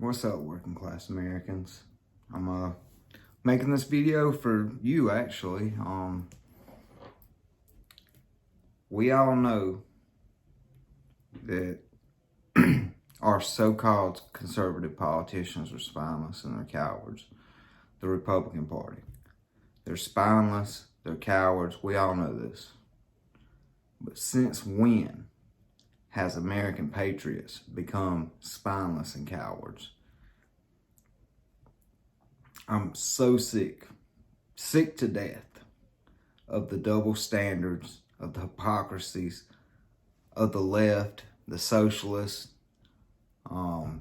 What's up, working class Americans? I'm making this video for you actually. We all know that our so-called conservative politicians are spineless and they're cowards. The Republican Party. They're spineless, they're cowards, we all know this. But since when has American patriots become spineless and cowards? I'm so sick to death of the double standards, of the hypocrisies of the left, the socialists, the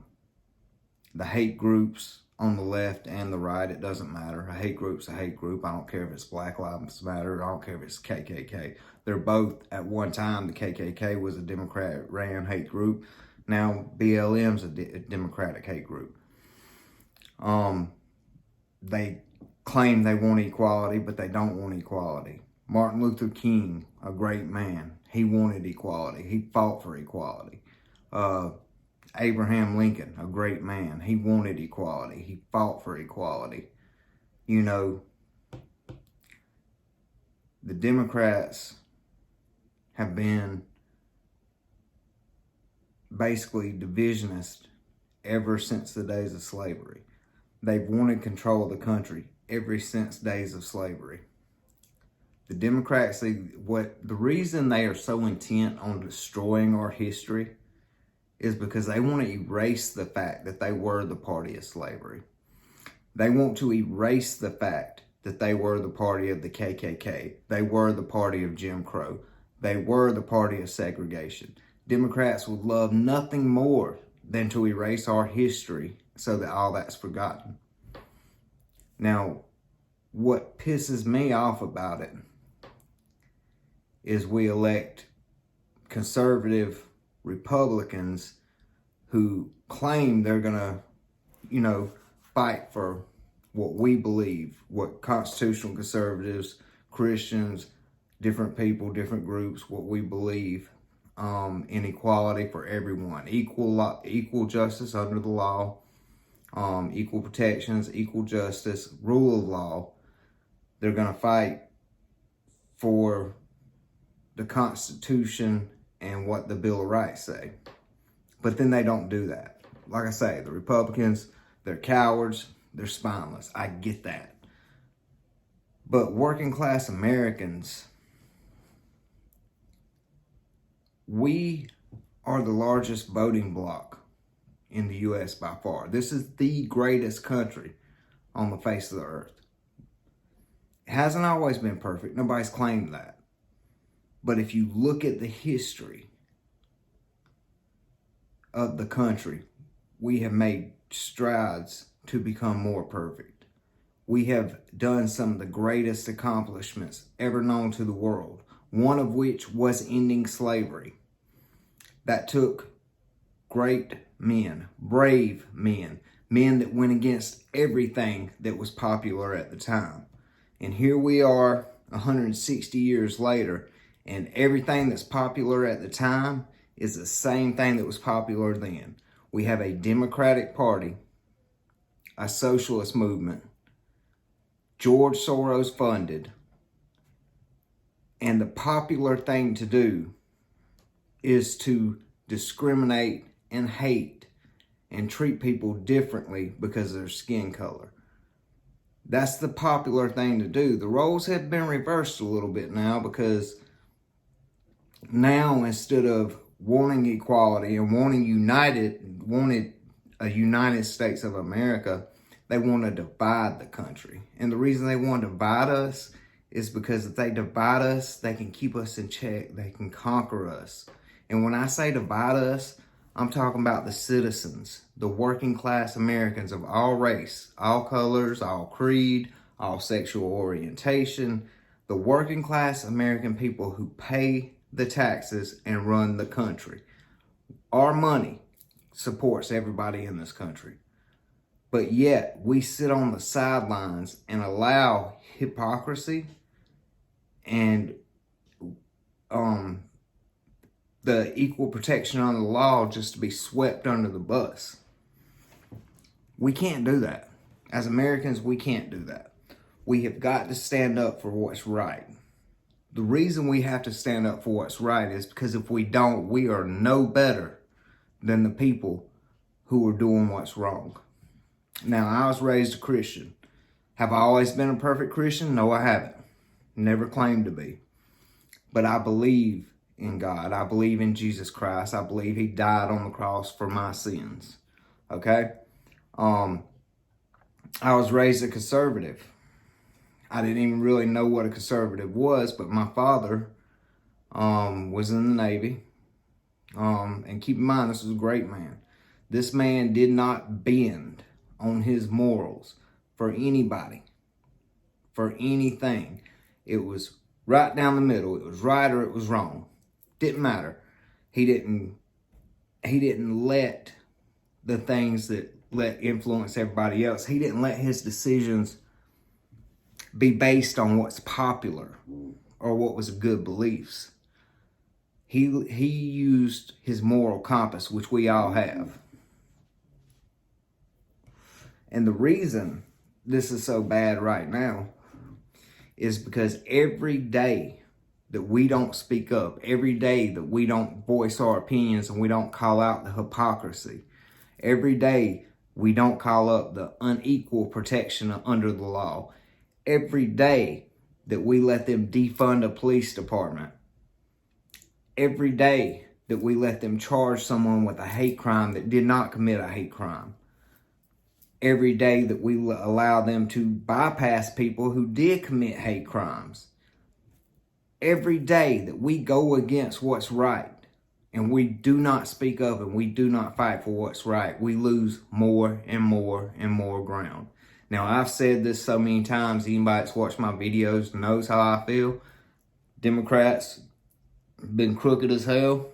hate groups on the left and the right. It doesn't matter. A hate group's a hate group. I don't care if it's Black Lives Matter. I don't care if it's KKK. They're both, at one time, the KKK was a Democrat-ran hate group. Now BLM's a Democratic hate group. They claim they want equality, but they don't want equality. Martin Luther King, a great man, he wanted equality. He fought for equality. Abraham Lincoln, a great man, he wanted equality. He fought for equality. You know, the Democrats have been basically divisionist ever since the days of slavery. They've wanted control of the country ever since days of slavery. The Democrats, the reason they are so intent on destroying our history is because they want to erase the fact that they were the party of slavery. They want to erase the fact that they were the party of the KKK. They were the party of Jim Crow. They were the party of segregation. Democrats would love nothing more than to erase our history so that all that's forgotten. Now, what pisses me off about it is we elect conservative Republicans who claim they're gonna, fight for what we believe, what constitutional conservatives, Christians, different people, different groups, what we believe, in equality for everyone, equal justice under the law, equal protections, equal justice, rule of law. They're gonna fight for the Constitution and what the Bill of Rights say. But then they don't do that. Like I say, the Republicans, they're cowards, they're spineless. I get that. But working class Americans, we are the largest voting bloc in the U.S. by far. This is the greatest country on the face of the earth. It hasn't always been perfect. Nobody's claimed that. But if you look at the history of the country, we have made strides to become more perfect. We have done some of the greatest accomplishments ever known to the world, one of which was ending slavery. That took great men, brave men, men that went against everything that was popular at the time. And here we are 160 years later, and everything that's popular at the time is the same thing that was popular then. We have a Democratic Party, a socialist movement, George Soros funded, and the popular thing to do is to discriminate and hate and treat people differently because of their skin color. That's the popular thing to do. The roles have been reversed a little bit now, because now, instead of wanting equality and wanted a United States of America, they want to divide the country. And the reason they want to divide us is because if they divide us, they can keep us in check. They can conquer us. And when I say divide us, I'm talking about the citizens, the working class Americans of all race, all colors, all creed, all sexual orientation, the working class American people who pay the taxes and run the country. Our money supports everybody in this country. But yet we sit on the sidelines and allow hypocrisy and the equal protection under the law just to be swept under the bus. We can't do that. As Americans, we can't do that. We have got to stand up for what's right. The reason we have to stand up for what's right is because if we don't, we are no better than the people who are doing what's wrong. Now, I was raised a Christian. Have I always been a perfect Christian? No, I haven't. Never claimed to be. But I believe in God. I believe in Jesus Christ. I believe he died on the cross for my sins. Okay? I was raised a conservative. I didn't even really know what a conservative was, but my father was in the Navy. And keep in mind, this was a great man. This man did not bend on his morals for anybody, for anything. It was right down the middle. It was right or it was wrong. Didn't matter. He didn't let the things that let influence everybody else. He didn't let his decisions be based on what's popular or what was good beliefs. He used his moral compass, which we all have. And the reason this is so bad right now is because every day that we don't speak up, every day that we don't voice our opinions and we don't call out the hypocrisy, every day we don't call up the unequal protection under the law, every day that we let them defund a police department, every day that we let them charge someone with a hate crime that did not commit a hate crime, every day that we allow them to bypass people who did commit hate crimes, every day that we go against what's right and we do not speak up and we do not fight for what's right, we lose more and more and more ground. Now, I've said this so many times, anybody that's watched my videos knows how I feel. Democrats been crooked as hell.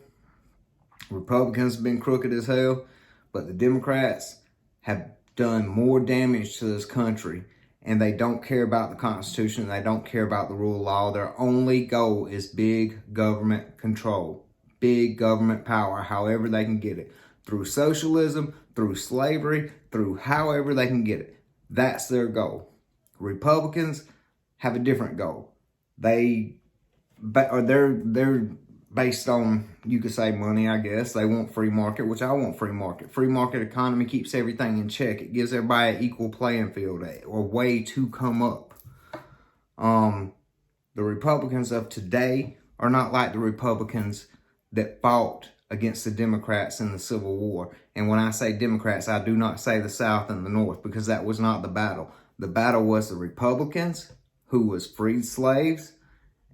Republicans have been crooked as hell. But the Democrats have done more damage to this country, and they don't care about the Constitution. They don't care about the rule of law. Their only goal is big government control, big government power, however they can get it. Through socialism, through slavery, through however they can get it. That's their goal. Republicans have a different goal. They're based on, you could say, money, I guess. They want free market, which I want free market. Free market economy keeps everything in check. It gives everybody an equal playing field, a way to come up. The Republicans of today are not like the Republicans that fought against the Democrats in the Civil War. And when I say Democrats, I do not say the South and the North, because that was not the battle. The battle was the Republicans, who was freed slaves,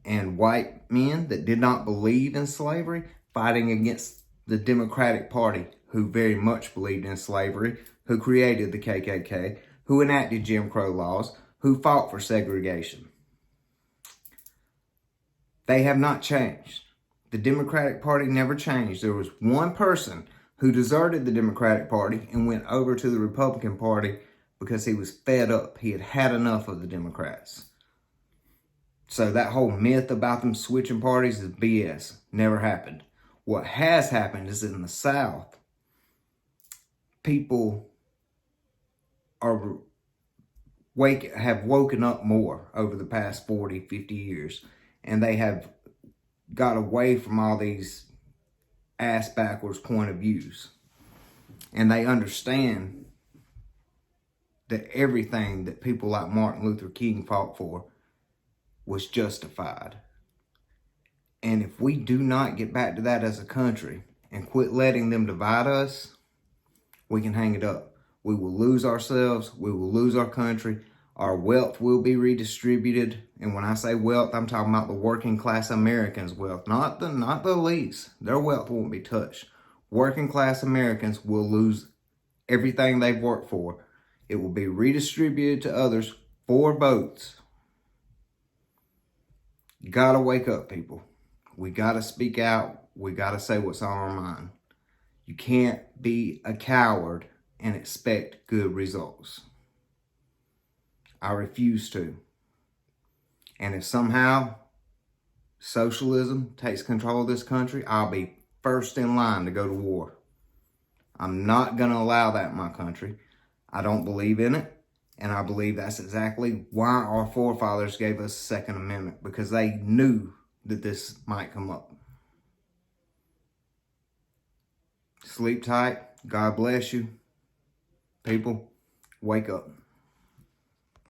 and white men that did not believe in slavery, fighting against the Democratic Party, who very much believed in slavery, who created the KKK, who enacted Jim Crow laws, who fought for segregation. They have not changed. The Democratic Party never changed. There was one person who deserted the Democratic Party and went over to the Republican Party because he was fed up. He had had enough of the Democrats. So that whole myth about them switching parties is BS. Never happened. What has happened is in the South, people have woken up more over the past 40, 50 years. And they have got away from all these ass backwards point of views. And they understand that everything that people like Martin Luther King fought for was justified. And if we do not get back to that as a country and quit letting them divide us, we can hang it up. We will lose ourselves. We will lose our country. Our wealth will be redistributed. And when I say wealth, I'm talking about the working class Americans' wealth, not the elites. Their wealth won't be touched. Working class Americans will lose everything they've worked for. It will be redistributed to others for votes. You gotta wake up, people. We gotta speak out. We gotta say what's on our mind. You can't be a coward and expect good results. I refuse to. And if somehow socialism takes control of this country, I'll be first in line to go to war. I'm not going to allow that in my country. I don't believe in it. And I believe that's exactly why our forefathers gave us the Second Amendment, because they knew that this might come up. Sleep tight. God bless you. People, wake up.